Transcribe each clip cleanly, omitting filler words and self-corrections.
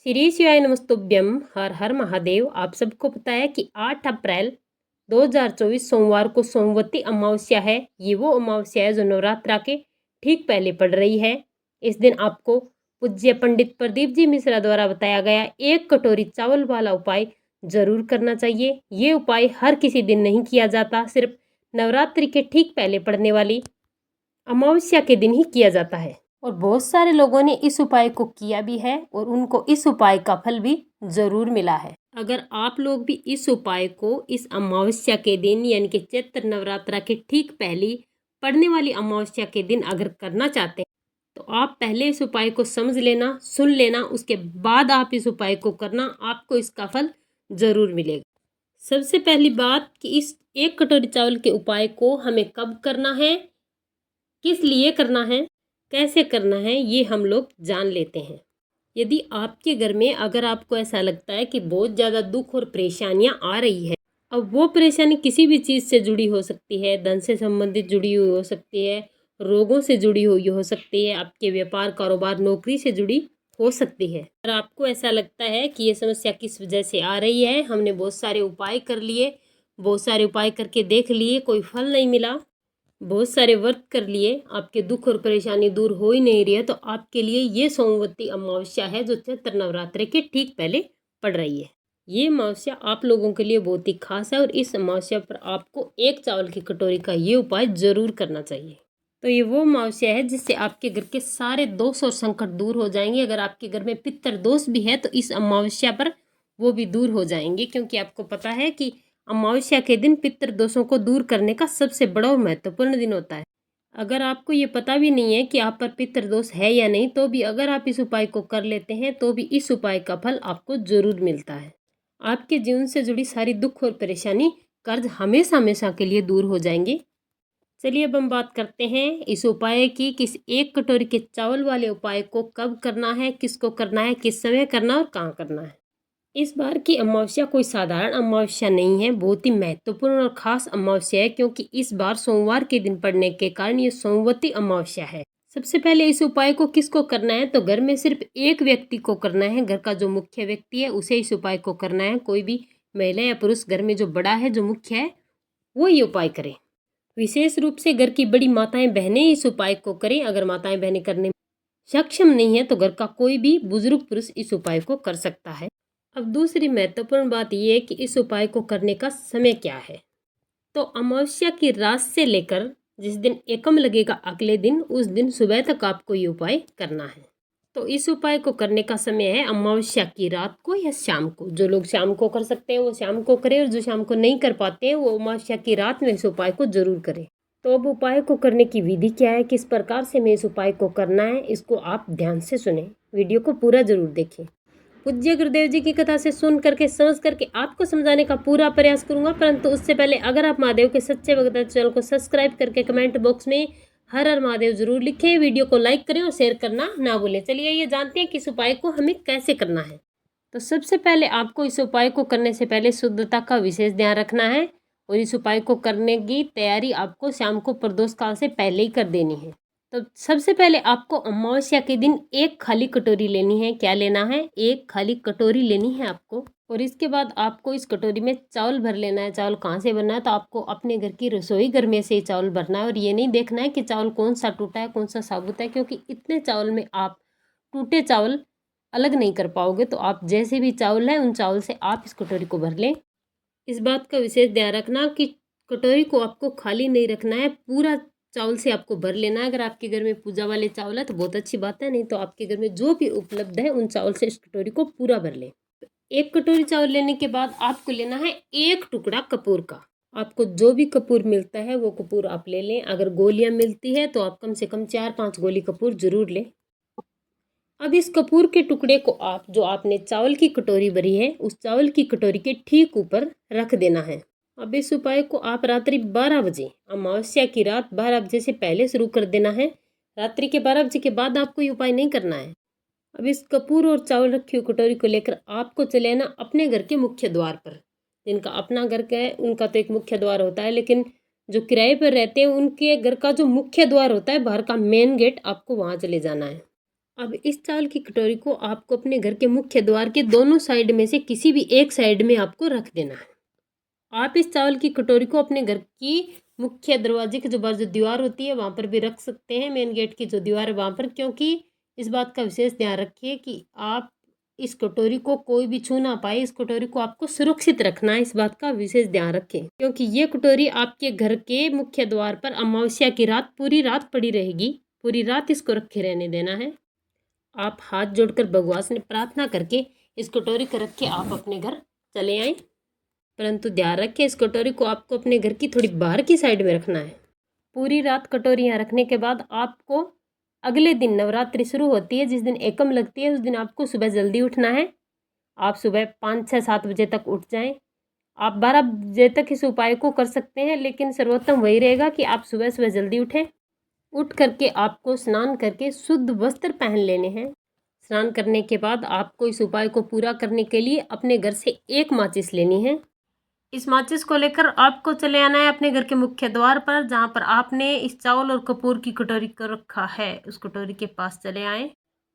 श्री शिवाय नमस्तुभ्यम। हर हर महादेव। आप सबको पता है कि 8 अप्रैल 2024 सोमवार को सोमवती अमावस्या है। ये वो अमावस्या है जो नवरात्रा के ठीक पहले पड़ रही है। इस दिन आपको पूज्य पंडित प्रदीप जी मिश्रा द्वारा बताया गया 1 कटोरी चावल वाला उपाय जरूर करना चाहिए। ये उपाय हर किसी दिन नहीं किया जाता, सिर्फ नवरात्रि के ठीक पहले पड़ने वाली अमावस्या के दिन ही किया जाता है। और बहुत सारे लोगों ने इस उपाय को किया भी है और उनको इस उपाय का फल भी जरूर मिला है। अगर आप लोग भी इस उपाय को इस अमावस्या के दिन यानी कि चैत्र नवरात्रा के ठीक पहली पड़ने वाली अमावस्या के दिन अगर करना चाहते हैं तो आप पहले इस उपाय को समझ लेना, सुन लेना, उसके बाद आप इस उपाय को करना, आपको इसका फल जरूर मिलेगा। सबसे पहली बात कि इस 1 कटोरी चावल के उपाय को हमें कब करना है, किस लिए करना है, कैसे करना है, ये हम लोग जान लेते हैं। यदि आपके घर में अगर आपको ऐसा लगता है कि बहुत ज़्यादा दुख और परेशानियां आ रही है, अब वो परेशानी किसी भी चीज़ से जुड़ी हो सकती है, धन से संबंधित जुड़ी हुई हो सकती है, रोगों से जुड़ी हुई हो सकती है, आपके व्यापार कारोबार नौकरी से जुड़ी हो सकती है। अगर आपको ऐसा लगता है कि ये समस्या किस वजह से आ रही है, हमने बहुत सारे उपाय कर लिए, बहुत सारे उपाय करके देख लिए, कोई फल नहीं मिला, बहुत सारे व्रत कर लिए, आपके दुख और परेशानी दूर हो ही नहीं रही है, तो आपके लिए ये सोमवती अमावस्या है जो चैत्र नवरात्रे के ठीक पहले पड़ रही है। ये अमावस्या आप लोगों के लिए बहुत ही खास है और इस अमावस्या पर आपको 1 चावल की कटोरी का ये उपाय जरूर करना चाहिए। तो ये वो अमावस्या है जिससे आपके घर के सारे दोष और संकट दूर हो जाएंगे। अगर आपके घर में पितृ दोष भी है तो इस अमावस्या पर वो भी दूर हो जाएंगे, क्योंकि आपको पता है कि अमावस्या के दिन पितृ दोषों को दूर करने का सबसे बड़ा और महत्वपूर्ण दिन होता है। अगर आपको ये पता भी नहीं है कि आप पर पितृ दोष है या नहीं, तो भी अगर आप इस उपाय को कर लेते हैं तो भी इस उपाय का फल आपको जरूर मिलता है। आपके जीवन से जुड़ी सारी दुख और परेशानी, कर्ज हमेशा हमेशा के लिए दूर हो जाएंगे। चलिए अब हम बात करते हैं इस उपाय की, किस 1 कटोरी के चावल वाले उपाय को कब करना है, किसको करना है, किस समय करना है और कहाँ करना है। इस बार की अमावस्या कोई साधारण अमावस्या नहीं है, बहुत ही महत्वपूर्ण और खास अमावस्या है, क्योंकि इस बार सोमवार के दिन पड़ने के कारण ये सोमवती अमावस्या है। सबसे पहले इस उपाय को किसको करना है, तो घर में सिर्फ एक व्यक्ति को करना है। घर का जो मुख्य व्यक्ति है उसे इस उपाय को करना है। कोई भी महिला या पुरुष घर में जो बड़ा है, जो मुख्य है, वो ये उपाय करे। विशेष रूप से घर की बड़ी माताएं बहनें इस उपाय को करें। अगर माताएं बहनें करने में सक्षम नहीं है तो घर का कोई भी बुजुर्ग पुरुष इस उपाय को कर सकता है। अब दूसरी महत्वपूर्ण बात यह है कि इस उपाय को करने का समय क्या है। तो अमावस्या की रात से लेकर जिस दिन एकम लगेगा अगले दिन, उस दिन सुबह तक आपको ये उपाय करना है। तो इस उपाय को करने का समय है अमावस्या की रात को या शाम को। जो लोग शाम को कर सकते हैं वो शाम को करें, और जो शाम को नहीं कर पाते हैं वो अमावस्या की रात में इस उपाय को जरूर करें। तो अब उपाय को करने की विधि क्या है, किस प्रकार से हमें इस उपाय को करना है, इसको आप ध्यान से सुने, वीडियो को पूरा जरूर देखें। पूज्य गुरुदेव जी की कथा से सुन करके समझ करके आपको समझाने का पूरा प्रयास करूंगा, परंतु उससे पहले अगर आप महादेव के सच्चे भक्त हैं, चैनल को सब्सक्राइब करके कमेंट बॉक्स में हर हर महादेव जरूर लिखें, वीडियो को लाइक करें और शेयर करना ना भूलें। चलिए ये जानते हैं कि इस उपाय को हमें कैसे करना है। तो सबसे पहले आपको इस उपाय को करने से पहले शुद्धता का विशेष ध्यान रखना है, और इस उपाय को करने की तैयारी आपको शाम को प्रदोष काल से पहले ही कर देनी है। तो सबसे पहले आपको अमावस्या के दिन 1 खाली कटोरी लेनी है। क्या लेना है? 1 खाली कटोरी लेनी है आपको। और इसके बाद आपको इस कटोरी में चावल भर लेना है। चावल कहाँ से भरना है? तो आपको अपने घर की रसोई घर में से ही चावल भरना है। और ये नहीं देखना है कि चावल कौन सा टूटा है कौन सा साबुत है, क्योंकि इतने चावल में आप टूटे चावल अलग नहीं कर पाओगे। तो आप जैसे भी चावल है उन चावल से आप इस कटोरी को भर लें। इस बात का विशेष ध्यान रखना कि कटोरी को आपको खाली नहीं रखना है, पूरा चावल से आपको भर लेना है। अगर आपके घर में पूजा वाले चावल है तो बहुत अच्छी बात है, नहीं तो आपके घर में जो भी उपलब्ध है उन चावल से इस कटोरी को पूरा भर लें। 1 कटोरी चावल लेने के बाद आपको लेना है 1 टुकड़ा कपूर का। आपको जो भी कपूर मिलता है वो कपूर आप ले लें। अगर गोलियां मिलती है तो आप कम से कम 4-5 गोली कपूर जरूर लें। अब इस कपूर के टुकड़े को आप जो आपने चावल की कटोरी भरी है उस चावल की कटोरी के ठीक ऊपर रख देना है। अब इस उपाय को आप रात्रि 12 बजे, अमावस्या की रात 12 बजे से पहले शुरू कर देना है। रात्रि के 12 बजे के बाद आपको ये उपाय नहीं करना है। अब इस कपूर और चावल रखी हुई कटोरी को लेकर आपको चले आना अपने घर के मुख्य द्वार पर। जिनका अपना घर का है उनका तो एक मुख्य द्वार होता है, लेकिन जो किराए पर रहते हैं उनके घर का जो मुख्य द्वार होता है, बाहर का मेन गेट, आपको वहाँ चले जाना है। अब इस चावल की कटोरी को आपको अपने घर के मुख्य द्वार के दोनों साइड में से किसी भी एक साइड में आपको रख देना है। आप इस चावल की कटोरी को अपने घर की मुख्य दरवाजे के जो बाहर जो दीवार होती है वहाँ पर भी रख सकते हैं, मेन गेट की जो दीवार है वहाँ पर, क्योंकि इस बात का विशेष ध्यान रखिए कि आप इस कटोरी को कोई भी छू ना पाए। इस कटोरी को आपको सुरक्षित रखना है, इस बात का विशेष ध्यान रखें, क्योंकि ये कटोरी आपके घर के मुख्य द्वार पर अमावस्या की रात पूरी रात पड़ी रहेगी। पूरी रात इसको रखे रहने देना है। आप हाथ जोड़कर भगवान से प्रार्थना करके इस कटोरी को रख के आप अपने घर चले आएं। परंतु ध्यान रखें, इस कटोरी को आपको अपने घर की थोड़ी बाहर की साइड में रखना है। पूरी रात कटोरी यहाँ रखने के बाद आपको अगले दिन नवरात्रि शुरू होती है, जिस दिन एकम लगती है उस दिन आपको सुबह जल्दी उठना है। आप सुबह 5, 6, 7 बजे तक उठ जाएं। आप 12 बजे तक इस उपाय को कर सकते हैं, लेकिन सर्वोत्तम वही रहेगा कि आप सुबह सुबह जल्दी उठें। उठ करके आपको स्नान करके शुद्ध वस्त्र पहन लेने हैं। स्नान करने के बाद आपको इस उपाय को पूरा करने के लिए अपने घर से एक माचिस लेनी है। इस माचिस को लेकर आपको चले आना है अपने घर के मुख्य द्वार पर, जहाँ पर आपने इस चावल और कपूर की कटोरी को रखा है उस कटोरी के पास चले आए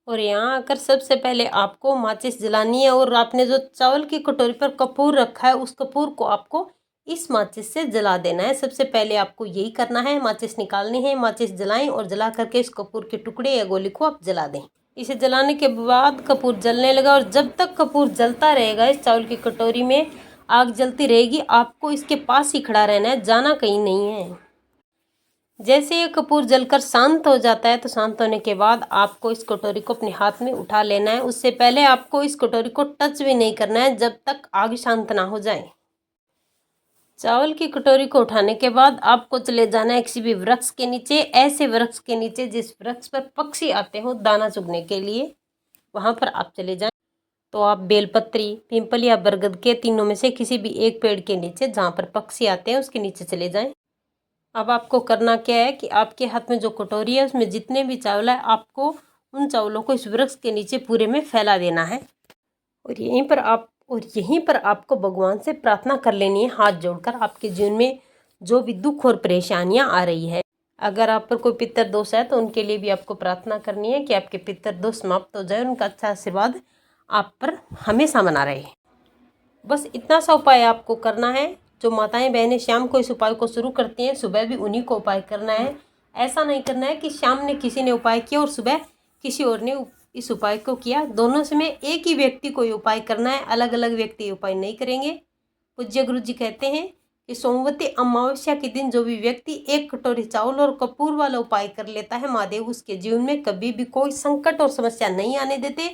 और यहाँ आकर सबसे पहले आपको माचिस जलानी है और आपने जो चावल की कटोरी पर कपूर रखा है उस कपूर को आपको इस माचिस से जला देना है। सबसे पहले आपको यही करना है, माचिस निकालनी है, माचिस जलाएं और जला करके इस कपूर के टुकड़े या गोली को आप जला दें। इसे जलाने के बाद कपूर जलने लगा और जब तक कपूर जलता रहेगा इस चावल की कटोरी में आग जलती रहेगी, आपको इसके पास ही खड़ा रहना है, जाना कहीं नहीं है। जैसे ये कपूर जलकर शांत हो जाता है तो शांत होने के बाद आपको इस कटोरी को अपने हाथ में उठा लेना है। उससे पहले आपको इस कटोरी को टच भी नहीं करना है जब तक आग शांत ना हो जाए। चावल की कटोरी को उठाने के बाद आपको चले जाना है किसी भी वृक्ष के नीचे, ऐसे वृक्ष के नीचे जिस वृक्ष पर पक्षी आते हो दाना चुगने के लिए, वहाँ पर आप चले जाएं। तो आप बेलपत्री, पीपल या बरगद के तीनों में से किसी भी एक पेड़ के नीचे जहाँ पर पक्षी आते हैं उसके नीचे चले जाएं। अब आपको करना क्या है कि आपके हाथ में जो कटोरी है उसमें जितने भी चावल है आपको उन चावलों को इस वृक्ष के नीचे पूरे में फैला देना है और यहीं पर आपको भगवान से प्रार्थना कर लेनी है हाथ जोड़कर। आपके जीवन में जो भी दुख और परेशानियां आ रही है, अगर आप पर कोई पितर दोष है तो उनके लिए भी आपको प्रार्थना करनी है कि आपके पितर दोष समाप्त हो जाए, उनका अच्छा आशीर्वाद आप पर हमेशा बना रहे। बस इतना सा उपाय आपको करना है। जो माताएं बहनें शाम को इस उपाय को शुरू करती हैं सुबह भी उन्हीं को उपाय करना है। ऐसा नहीं करना है कि शाम ने किसी ने उपाय किया और सुबह किसी और ने इस उपाय को किया। दोनों से में एक ही व्यक्ति को ये उपाय करना है, अलग अलग व्यक्ति ये उपाय नहीं करेंगे। पूज्य गुरु जी कहते हैं कि सोमवती अमावस्या के दिन जो भी व्यक्ति एक कटोरी चावल और कपूर वाला उपाय कर लेता है, महादेव उसके जीवन में कभी भी कोई संकट और समस्या नहीं आने देते।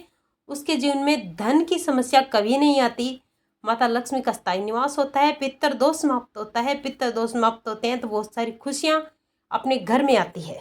उसके जीवन में धन की समस्या कभी नहीं आती। माता लक्ष्मी का स्थायी निवास होता है, पितर दोष समाप्त होता है। पितर दोष समाप्त होते हैं तो बहुत सारी खुशियाँ अपने घर में आती है।